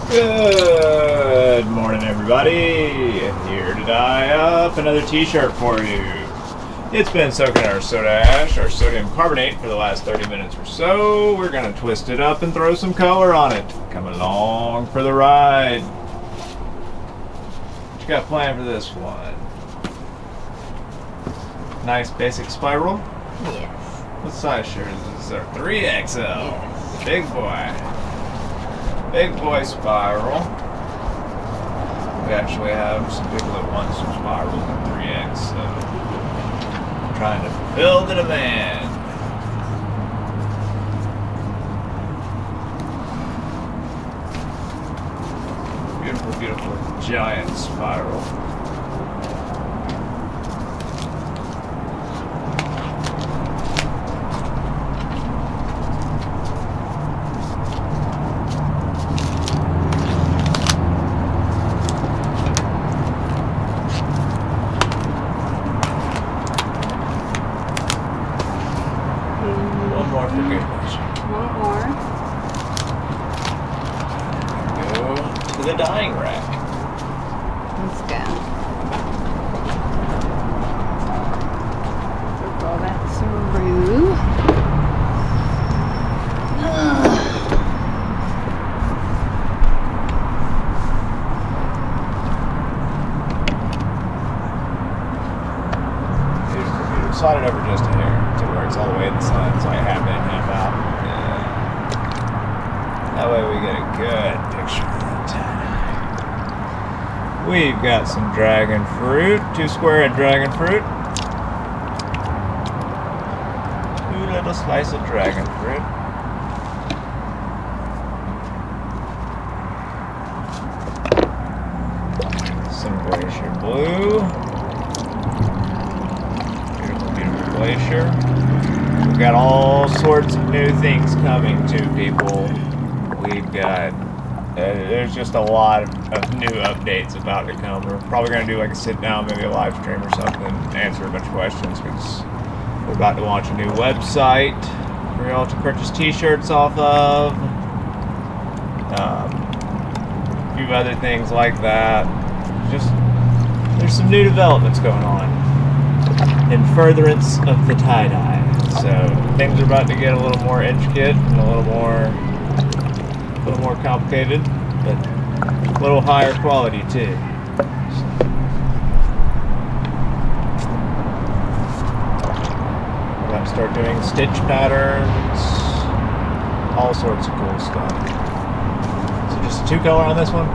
Good morning, everybody. Here to dye up another t-shirt for you. It's been soaking in our soda ash, our sodium carbonate, for the last 30 minutes or so. We're going to twist it up and throw some color on it. Come along for the ride. What you got planned for this one? Nice basic spiral? Yes. What size shirt is this? This is our 3XL. Yes. Big boy. Big boy spiral. We actually have some people that want some spirals in 3X, so I'm trying to fulfill the demand. Beautiful, beautiful giant spiral. One more for good measure. One more. Go to the dyeing rack. Let's go. Roll that through. Beautiful, beautiful. Slide it over just a hair to where it's all the way in the sun. It's like half in, half out. Yeah. That way we get a good picture of it. We've got some dragon fruit, 2 square-head dragon fruit. 2 little slices of dragon fruit. Some Glacier blue. Beautiful, beautiful Glacier. We've got all sorts of new things coming to people. We've got, there's just a lot of new updates about to come. We're probably going to do like a sit down, maybe a live stream or something, answer a bunch of questions, because we're about to launch a new website for y'all to purchase t-shirts off of. A few other things like that. Just, there's some new developments going on in furtherance of the tie-dye. So things are about to get a little more intricate and a little more complicated, but a little higher quality too. We're going to start doing stitch patterns, all sorts of cool stuff. So just 2 color on this one?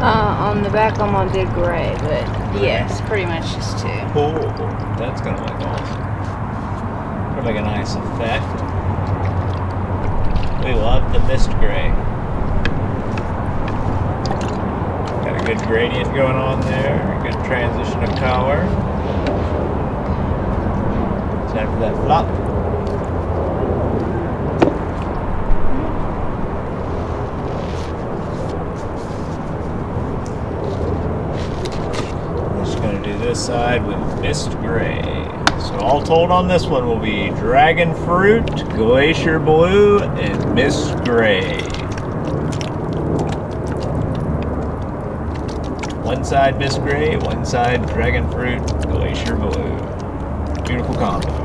On the back I'm gonna do gray, but yes, pretty much just 2. Cool. That's going to look awesome. It'll make a nice effect. We love the mist gray. Got a good gradient going on there, a good transition of color. Time for that flop. We're just going to do this side with mist gray. So all told on this one will be dragon fruit, glacier blue, and mist gray. One side mist gray, one side dragon fruit, glacier blue. Beautiful combo.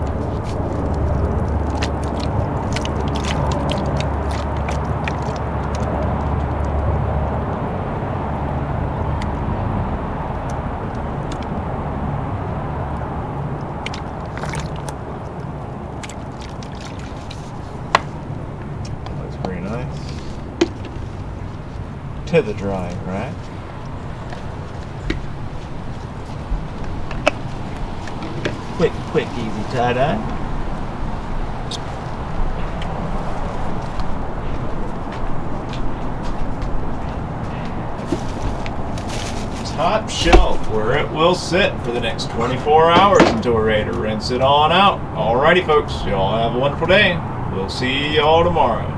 Nice. To the drying rack. Quick, easy tie-dye. Top shelf, where it will sit for the next 24 hours until we're ready to rinse it on out. Alrighty, folks, y'all have a wonderful day. We'll see y'all tomorrow.